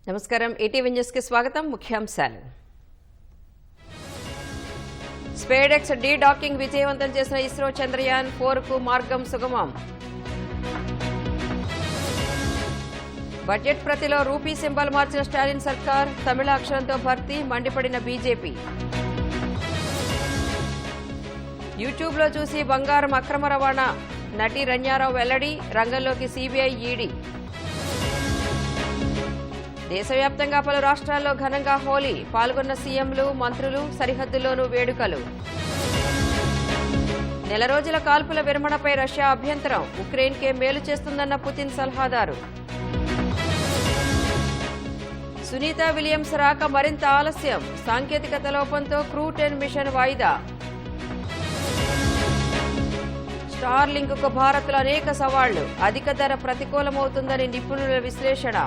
నమస్కారం ETV news కి స్వాగతం ముఖ్యాంశాలు స్పేడెక్స్ డి డాకింగ్ విజయవంతం చేసిన ఇస్రో చంద్రయాన్ 4 కు మార్గం సుగమం బడ్జెట్ ప్రతిలో రూపీ సింబల్ మార్చిన స్టాలిన్ సర్కార్ తమిళ అక్షరంతో భర్తీ మండిపడిన బీజేపీ యూట్యూబ్లో చూసి బంగారం అక్రమ రవాణా నటి రణ్యారావు వెల్లడి రంగంలోకి సీబీఐ ఈడీ దేశవ్యాప్తంగా పలు రాష్ట్రాల్లో ఘనంగా హోలీ పాల్గొన్న సీఎంలు మంత్రులు సరిహద్దుల్లోనూ వేడుకలు నెల రోజుల కాల్పుల విరమణపై రష్యా అభ్యంతరం ఉక్రెయిన్కే మేలు చేస్తుందన్న పుతిన్ సలహాదారు సునీత విలియమ్స్ రాక మరింత ఆలస్యం సాంకేతికత లోపంతో క్రూ 10 మిషన్ వాయిదా స్టార్లింక్కు భారత్లో అనేక సవాళ్లు అధిక ధర ప్రతికూలమవుతుందని నిపుణుల విశ్లేషణ